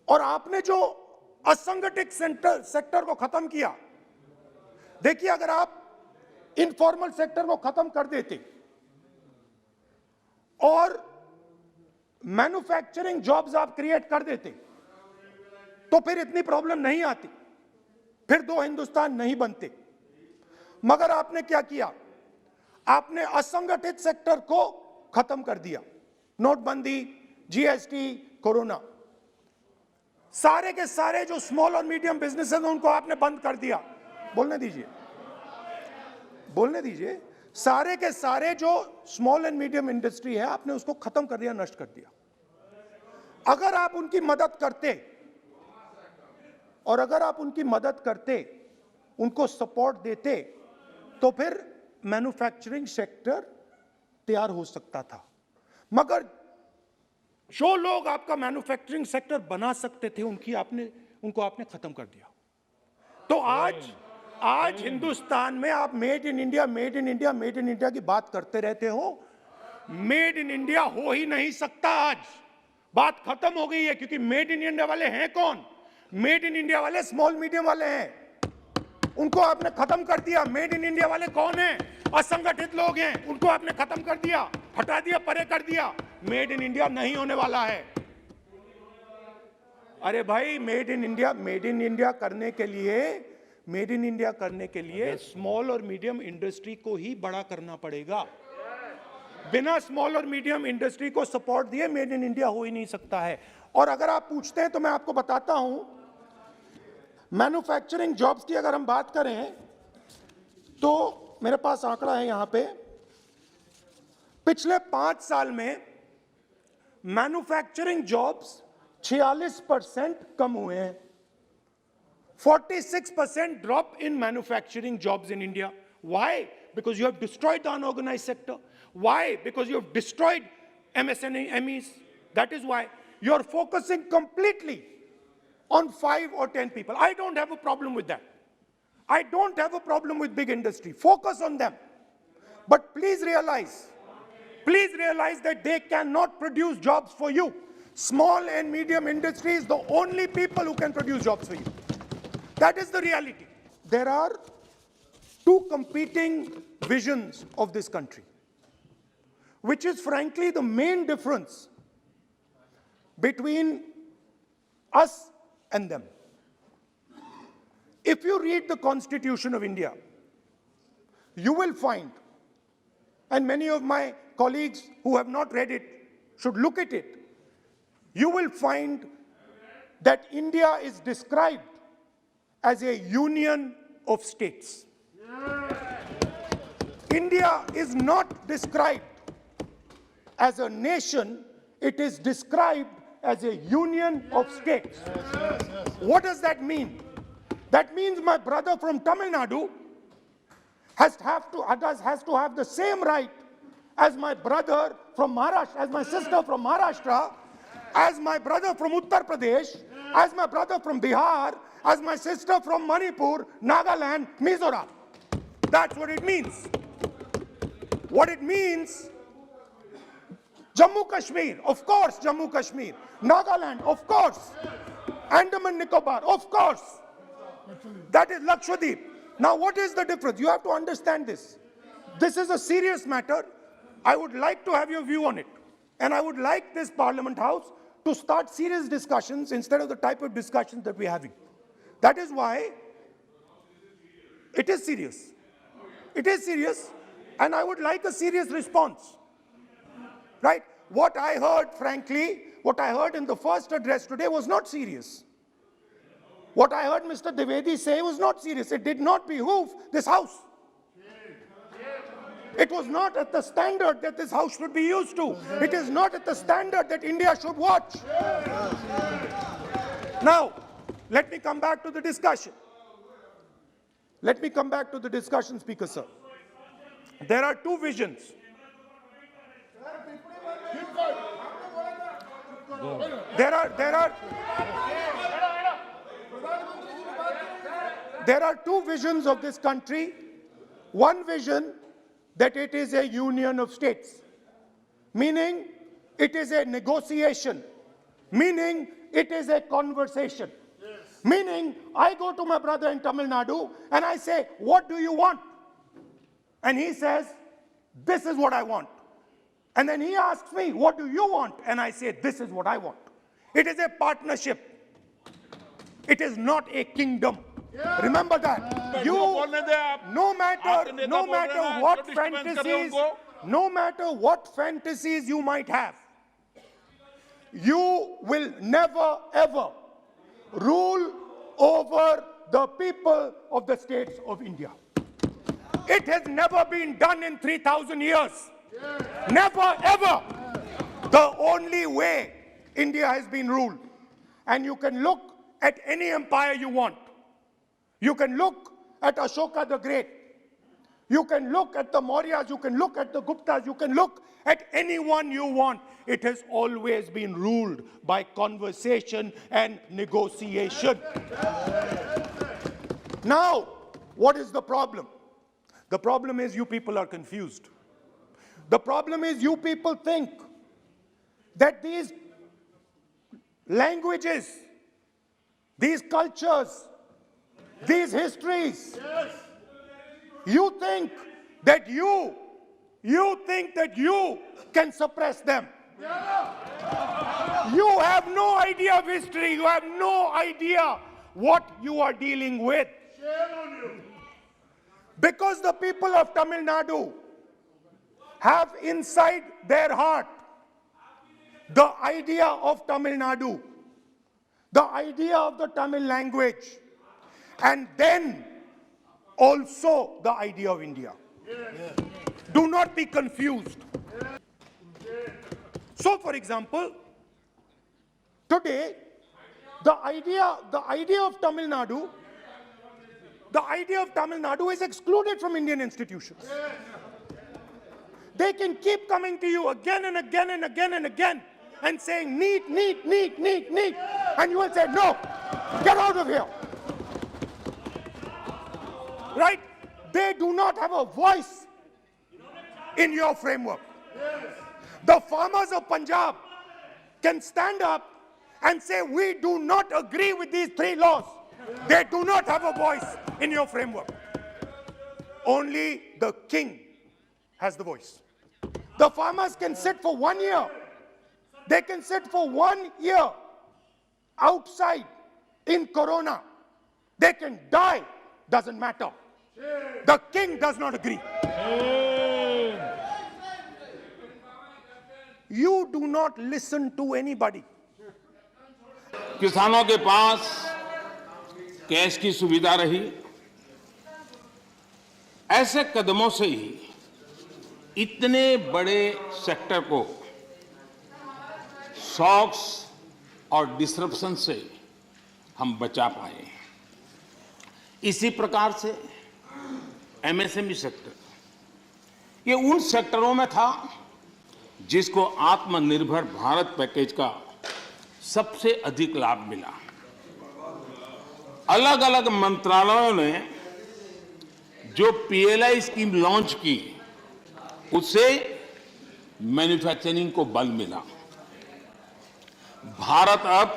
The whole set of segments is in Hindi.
और आपने जो असंगठित सेक्टर को खत्म किया, देखिए अगर आप इनफॉर्मल सेक्टर को खत्म कर देते और मैन्युफैक्चरिंग जॉब्स आप क्रिएट कर देते तो फिर इतनी प्रॉब्लम नहीं आती, फिर दो हिंदुस्तान नहीं बनते। मगर आपने क्या किया? आपने असंगठित सेक्टर को खत्म कर दिया। नोटबंदी, जीएसटी, कोरोना, सारे के सारे जो स्मॉल और मीडियम बिजनेसेस उनको आपने बंद कर दिया। बोलने दीजिए, बोलने दीजिए। सारे के सारे जो स्मॉल एंड मीडियम इंडस्ट्री है आपने उसको खत्म कर दिया, नष्ट कर दिया। अगर आप उनकी मदद करते और अगर आप उनकी मदद करते, उनको सपोर्ट देते, तो फिर मैन्युफैक्चरिंग सेक्टर तैयार हो सकता था। मगर जो लोग आपका मैन्युफैक्चरिंग सेक्टर बना सकते थे उनको आपने खत्म कर दिया। तो आज हिंदुस्तान में आप made in India, made in India, made in India की बात करते रहते हो। मेड इन इंडिया हो ही नहीं सकता। आज बात खत्म हो गई है, क्योंकि मेड इन इंडिया वाले हैं कौन? मेड इन इंडिया वाले स्मॉल मीडियम वाले हैं, उनको आपने खत्म कर दिया। मेड इन इंडिया वाले कौन हैं? असंगठित लोग हैं, उनको आपने खत्म कर दिया, हटा दिया, परे कर दिया। मेड इन इंडिया नहीं होने वाला है। अरे भाई, मेड इन इंडिया करने के लिए, मेड इन इंडिया करने के लिए स्मॉल और मीडियम इंडस्ट्री को ही बड़ा करना पड़ेगा। बिना स्मॉल और मीडियम इंडस्ट्री को सपोर्ट दिए मेड इन इंडिया हो ही नहीं सकता है। और अगर आप पूछते हैं तो मैं आपको बताता हूं, मैन्युफैक्चरिंग जॉब्स की अगर हम बात करें तो मेरे पास आंकड़ा है यहां पे, पिछले 5 साल में मैन्युफैक्चरिंग जॉब्स 46% कम हुए हैं। 46% drop in manufacturing jobs in India. Why? Because you have destroyed the unorganized sector. Why? Because you have destroyed MSMEs. That is why you are focusing completely on 5 or 10 people. I don't have a problem with that. I don't have a problem with big industry. Focus on them. But please realize that they cannot produce jobs for you. Small and medium industry is the only people who can produce jobs for you. That is the reality. There are two competing visions of this country, which is frankly the main difference between us and them. If you read the Constitution of India, you will find, and many of my colleagues who have not read it should look at it, you will find that India is described as a union of states. India is not described as a nation, it is described as a union of states. What does that mean? That means my brother from Tamil Nadu has to have the same right as my brother from Maharashtra, as my sister from Maharashtra, as my brother from Uttar Pradesh, as my brother from Bihar, as my sister from Manipur, Nagaland, Mizoram. That's what it means. What it means, Jammu Kashmir, of course Jammu Kashmir, Nagaland, of course, Andaman Nicobar, of course. That is Lakshadweep. Now what is the difference? You have to understand this. This is a serious matter. I would like to have your view on it. And I would like this Parliament House to start serious discussions instead of the type of discussions that we're having. That is why it is serious. It is serious, and I would like a serious response. Right? What I heard, frankly, what I heard in the first address today was not serious. What I heard Mr. Dwivedi say was not serious. It did not behoove this House. It was not at the standard that this House should be used to. It is not at the standard that India should watch. Now, let me come back to the discussion. Let me come back to the discussion, Speaker Sir. There are two visions. There are two visions of this country. One vision that it is a union of states, meaning it is a negotiation, meaning it is a conversation. Meaning, I go to my brother in Tamil Nadu and I say, what do you want? And he says, this is what I want. And then he asks me, what do you want? And I say, this is what I want. It is a partnership. It is not a kingdom. Remember that. You, no matter what fantasies you might have, you will never ever rule over the people of the states of India. It has never been done in 3,000 years. Never ever. The only way India has been ruled. And you can look at any empire you want. You can look at Ashoka the Great. You can look at the Mauryas, you can look at the Guptas, you can look at anyone you want. It has always been ruled by conversation and negotiation. Now, what is the problem? The problem is you people are confused. The problem is you people think that these languages, these cultures, these histories, you think that you can suppress them. You have no idea of history. You have no idea what you are dealing with. Because the people of Tamil Nadu have inside their heart the idea of Tamil Nadu, the idea of the Tamil language, and then also the idea of India. Do not be confused. So, for example, today, the idea of Tamil Nadu is excluded from Indian institutions. They can keep coming to you again and again and again and again and saying, need, and you will say, no, get out of here. Right? They do not have a voice in your framework. The farmers of Punjab can stand up and say, we do not agree with these 3 laws. They do not have a voice in your framework. Only the king has the voice. The farmers can sit for 1 year. They can sit for 1 year outside in Corona. They can die, doesn't matter. The king does not agree. You do not listen to anybody. किसानों के पास कैश की सुविधा रही। ऐसे कदमों से ही इतने बड़े सेक्टर को शॉक्स और डिसरप्शन से हम बचा पाए। इसी प्रकार से एमएसएमई सेक्टर, ये उन सेक्टरों में था जिसको आत्मनिर्भर भारत पैकेज का सबसे अधिक लाभ मिला। अलग अलग मंत्रालयों ने जो पीएलआई स्कीम लॉन्च की, उससे मैन्युफैक्चरिंग को बल मिला। भारत अब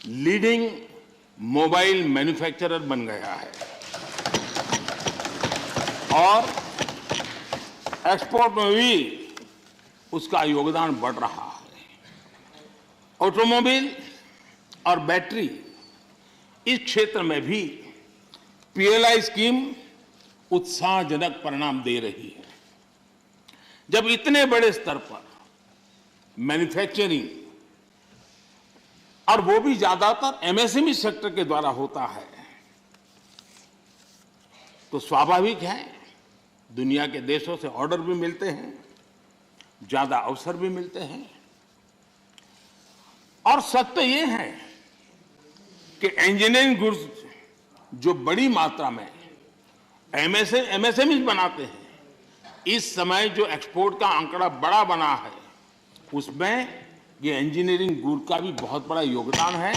लीडिंग मोबाइल मैन्युफैक्चरर बन गया है और एक्सपोर्ट में भी उसका योगदान बढ़ रहा है। ऑटोमोबाइल और बैटरी, इस क्षेत्र में भी पीएलआई स्कीम उत्साहजनक परिणाम दे रही है। जब इतने बड़े स्तर पर मैन्युफैक्चरिंग, और वो भी ज्यादातर एमएसएमई सेक्टर के द्वारा होता है, तो स्वाभाविक है दुनिया के देशों से ऑर्डर भी मिलते हैं, ज्यादा अवसर भी मिलते हैं। और सत्य ये है कि इंजीनियरिंग गुड्स जो बड़ी मात्रा में एमएसएमई बनाते हैं, इस समय जो एक्सपोर्ट का आंकड़ा बड़ा बना है, उसमें ये इंजीनियरिंग गुड का भी बहुत बड़ा योगदान है।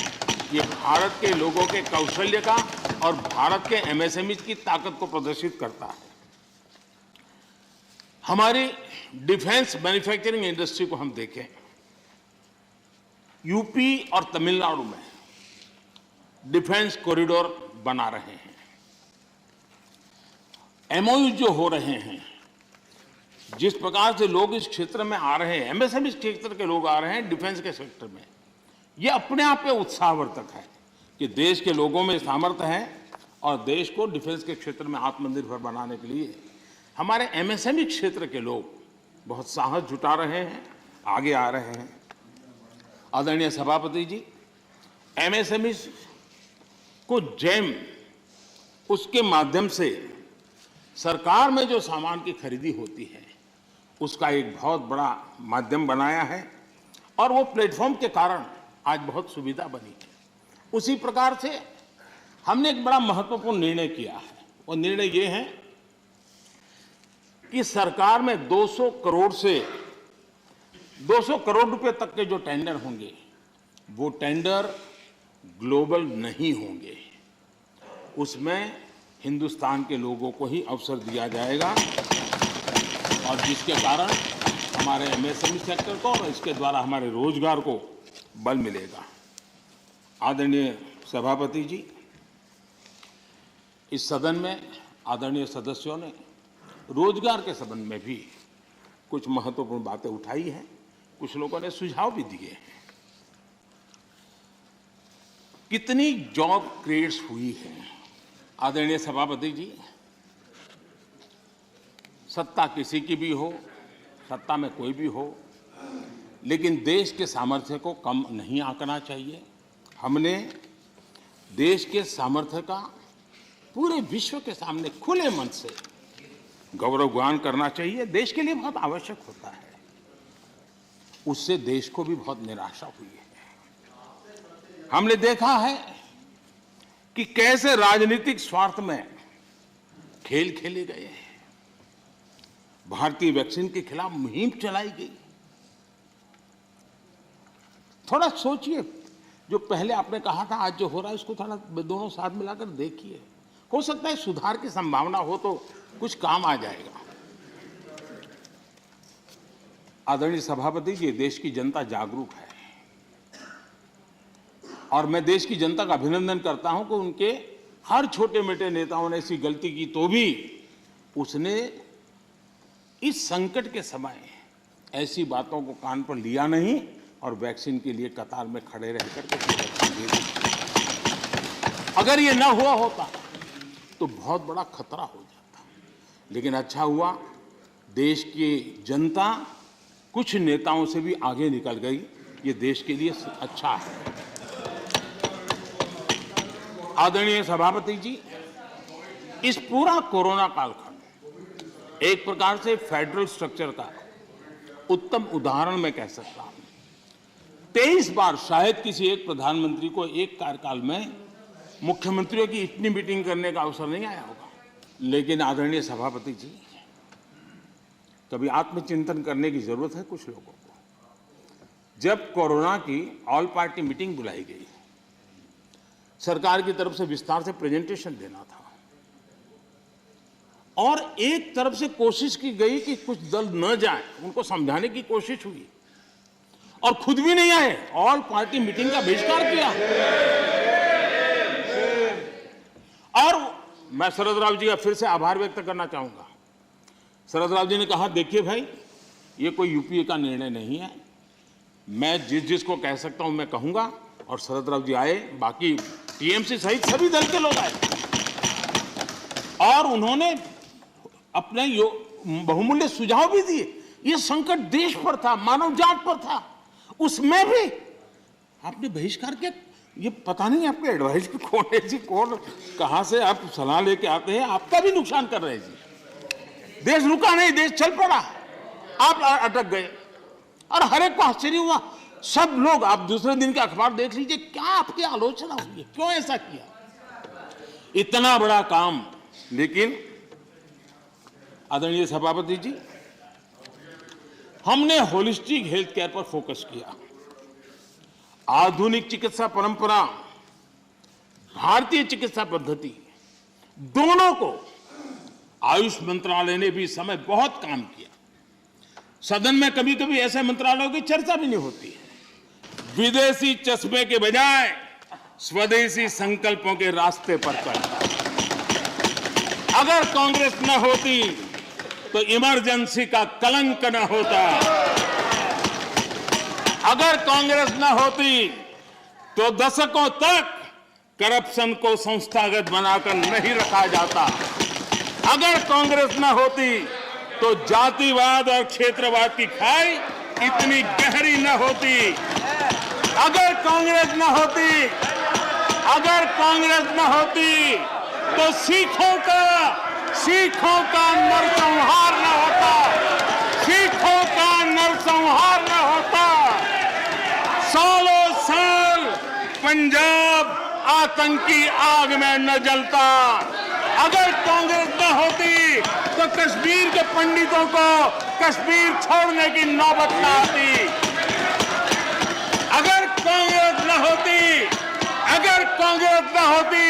ये भारत के लोगों के कौशल्य का और भारत के एमएसएमई की ताकत को प्रदर्शित करता है। हमारी डिफेंस मैन्युफैक्चरिंग इंडस्ट्री को हम देखें, यूपी और तमिलनाडु में डिफेंस कॉरिडोर बना रहे हैं। एमओयू जो हो रहे हैं, जिस प्रकार से लोग इस क्षेत्र में आ रहे हैं, एमएसएमई क्षेत्र के लोग आ रहे हैं डिफेंस के सेक्टर में, ये अपने आप में उत्साहवर्धक है कि देश के लोगों में सामर्थ्य है और देश को डिफेंस के क्षेत्र में आत्मनिर्भर बनाने के लिए हमारे एमएसएमई क्षेत्र के लोग बहुत साहस जुटा रहे हैं, आगे आ रहे हैं। आदरणीय सभापति जी, एमएसएमई को जेम उसके माध्यम से सरकार में जो सामान की खरीदी होती है उसका एक बहुत बड़ा माध्यम बनाया है और वो प्लेटफॉर्म के कारण आज बहुत सुविधा बनी है। उसी प्रकार से हमने एक बड़ा महत्वपूर्ण निर्णय किया है। वो निर्णय ये है कि सरकार में 200 करोड़ रुपए तक के जो टेंडर होंगे वो टेंडर ग्लोबल नहीं होंगे, उसमें हिंदुस्तान के लोगों को ही अवसर दिया जाएगा और जिसके कारण हमारे एमएसएमई सेक्टर को और इसके द्वारा हमारे रोजगार को बल मिलेगा। आदरणीय सभापति जी, इस सदन में आदरणीय सदस्यों ने रोजगार के संबंध में भी कुछ महत्वपूर्ण बातें उठाई हैं, कुछ लोगों ने सुझाव भी दिए हैं। कितनी जॉब क्रिएट्स हुई है। आदरणीय सभापति जी, सत्ता किसी की भी हो, सत्ता में कोई भी हो, लेकिन देश के सामर्थ्य को कम नहीं आंकना चाहिए। हमने देश के सामर्थ्य का पूरे विश्व के सामने खुले मन से गौरवगान करना चाहिए। देश के लिए बहुत आवश्यक होता है। उससे देश को भी बहुत निराशा हुई है। हमने देखा है कि कैसे राजनीतिक स्वार्थ में खेल खेले गए हैं। भारतीय वैक्सीन के खिलाफ मुहिम चलाई गई। थोड़ा सोचिए, जो पहले आपने कहा था आज जो हो रहा है इसको थोड़ा दोनों साथ मिलाकर देखिए। हो सकता है सुधार की संभावना हो तो कुछ काम आ जाएगा। आदरणीय सभापति जी, देश की जनता जागरूक है और मैं देश की जनता का अभिनंदन करता हूं कि उनके हर छोटे मोटे नेताओं ने ऐसी गलती की तो भी उसने इस संकट के समय ऐसी बातों को कान पर लिया नहीं और वैक्सीन के लिए कतार में खड़े रहकर के अगर ये ना हुआ होता तो बहुत बड़ा खतरा हो जाता। लेकिन अच्छा हुआ, देश की जनता कुछ नेताओं से भी आगे निकल गई। ये देश के लिए अच्छा है। आदरणीय सभापति जी, इस पूरा कोरोना कालखंड एक प्रकार से फेडरल स्ट्रक्चर का उत्तम उदाहरण मैं कह सकता हूं। 23 बार शायद किसी एक प्रधानमंत्री को एक कार्यकाल में मुख्यमंत्रियों की इतनी मीटिंग करने का अवसर नहीं आया होगा। लेकिन आदरणीय सभापति जी, कभी आत्मचिंतन करने की जरूरत है कुछ लोगों को। जब कोरोना की ऑल पार्टी मीटिंग बुलाई गई, सरकार की तरफ से विस्तार से प्रेजेंटेशन देना था और एक तरफ से कोशिश की गई कि कुछ दल न जाए, उनको समझाने की कोशिश हुई और खुद भी नहीं आए, ऑल पार्टी मीटिंग का बहिष्कार किया। और मैं शरद राव जी का फिर से आभार व्यक्त करना चाहूंगा। शरद राव जी ने कहा, देखिए भाई, ये कोई यूपीए का निर्णय नहीं है, मैं जिसको कह सकता हूं मैं कहूंगा। और शरद राव जी आए, बाकी टीएमसी सहित सभी दल के लोग आए और उन्होंने अपने बहुमूल्य सुझाव भी दिए। ये संकट देश पर था, मानव जात पर था, उसमें भी आपने बहिष्कार किया। ये पता नहीं आपके एडवाइस की कौन है जी, कौन कहां से आप सलाह लेके आते हैं, आपका भी नुकसान कर रहे हैं जी। देश रुका नहीं, देश चल पड़ा, आप अटक गए और हर एक को आश्चर्य हुआ। सब लोग, आप दूसरे दिन के अखबार देख लीजिए, क्या आपकी आलोचना हुई है, क्यों ऐसा किया, इतना बड़ा काम। लेकिन आदरणीय सभापति जी, हमने होलिस्टिक हेल्थ केयर पर फोकस किया। आधुनिक चिकित्सा परंपरा, भारतीय चिकित्सा पद्धति, दोनों को आयुष मंत्रालय ने भी इस समय बहुत काम किया। सदन में कभी कभी ऐसे मंत्रालयों की चर्चा भी नहीं होती है। विदेशी चश्मे के बजाय स्वदेशी संकल्पों के रास्ते पर चल। अगर कांग्रेस न होती तो इमरजेंसी का कलंक न होता। अगर कांग्रेस न होती तो दशकों तक करप्शन को संस्थागत बनाकर नहीं रखा जाता। अगर कांग्रेस न होती तो जातिवाद और क्षेत्रवाद की खाई इतनी गहरी न होती। अगर कांग्रेस न होती तो सिखों का नरसंहार न होता। सिखों का नरसंहार न होता। सालों साल पंजाब आतंकी आग में न जलता। अगर कांग्रेस न होती तो कश्मीर के पंडितों को कश्मीर छोड़ने की नौबत न आती। अगर कांग्रेस न होती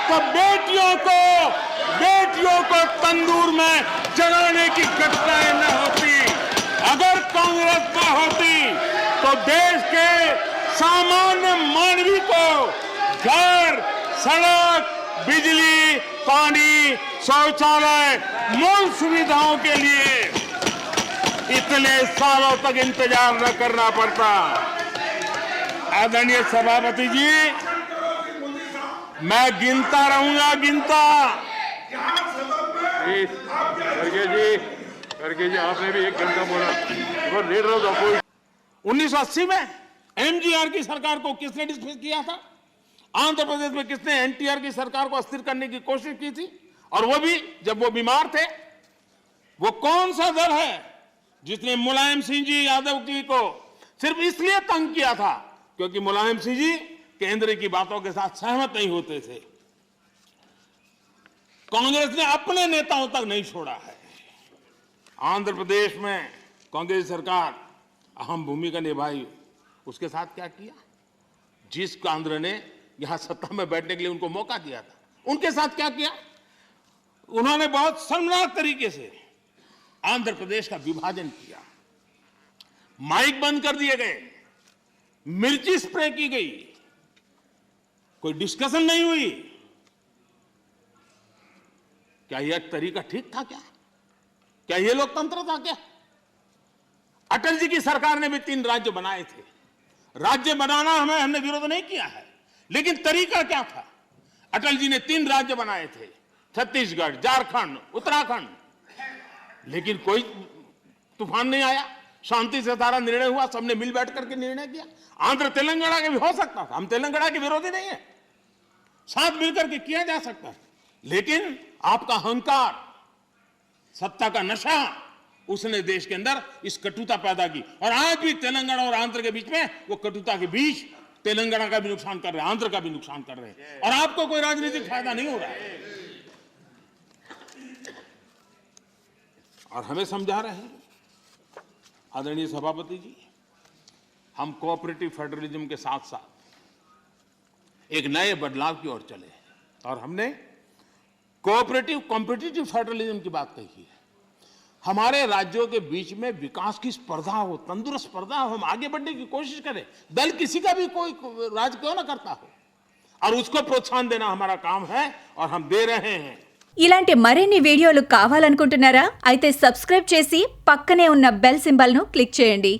तो बेटियों को तंदूर में जलाने की घटनाएं न होती। अगर कांग्रेस न होती तो देश के सामान्य मानवी को घर, सड़क, बिजली, पानी, शौचालय, मूल सुविधाओं के लिए इतने सालों तक इंतजार न करना पड़ता। आदरणीय सभापति जी, मैं गिनता रहूंगा। खड़गे जी आपने भी 1 घंटा बोला। 1980 में एमजीआर की सरकार को किसने डिसमिस किया था? आंध्र प्रदेश में किसने एनटीआर की सरकार को अस्थिर करने की कोशिश की थी? और वो भी जब वो बीमार थे। वो कौन सा दल है जिसने मुलायम सिंह जी यादव जी को सिर्फ इसलिए तंग किया था क्योंकि मुलायम सिंह जी केंद्र की बातों के साथ सहमत नहीं होते थे? कांग्रेस ने अपने नेताओं तक नहीं छोड़ा है। आंध्र प्रदेश में कांग्रेस सरकार अहम भूमिका निभाई। उसके साथ क्या किया? जिस केंद्र ने यहां सत्ता में बैठने के लिए उनको मौका दिया था, उनके साथ क्या किया? उन्होंने बहुत शर्मनाक तरीके से आंध्र प्रदेश का विभाजन किया। माइक बंद कर दिए गए, मिर्ची स्प्रे की गई, कोई डिस्कशन नहीं हुई। क्या यह तरीका ठीक था? क्या यह लोकतंत्र था? क्या अटल जी की सरकार ने भी 3 राज्य बनाए थे। राज्य बनाना हमने विरोध नहीं किया है, लेकिन तरीका क्या था? अटल जी ने 3 राज्य बनाए थे, छत्तीसगढ़, झारखंड, उत्तराखंड। लेकिन कोई तूफान नहीं आया, शांति से सारा निर्णय हुआ, सबने मिल बैठ करके निर्णय किया। आंध्र तेलंगाना के भी हो सकता था, हम तेलंगाना के विरोधी नहीं है, साथ मिलकर के किया जा सकता है। लेकिन आपका अहंकार, सत्ता का नशा, उसने देश के अंदर इस कटुता पैदा की। और आज भी तेलंगाना और आंध्र के बीच में वो कटुता के बीच तेलंगाना का भी नुकसान कर रहे हैं, आंध्र का भी नुकसान कर रहे हैं, और आपको कोई राजनीतिक फायदा नहीं हो रहा है। और हमें समझा रहे हैं आदरणीय सभापति जी, हम कोऑपरेटिव फेडरलिज्म के साथ साथ एक नए बदलाव की ओर चले और हमने कोऑपरेटिव कॉम्पिटिटिव फेडरलिज्म की बात कही है। हमारे राज्यों के बीच में विकास की स्पर्धा हो, तंदुरुस्त स्पर्धा हो, हम आगे बढ़ने की कोशिश करें। दल किसी का भी कोई राज क्यों ना करता हो, और उसको प्रोत्साहन देना हमारा काम है और हम दे रहे हैं। ఇలాంటి మరిన్ని వీడియోలు కావాలనుకుంటున్నారా? అయితే సబ్స్క్రైబ్ చేసి పక్కనే ఉన్న బెల్ సింబల్ను క్లిక్ చేయండి.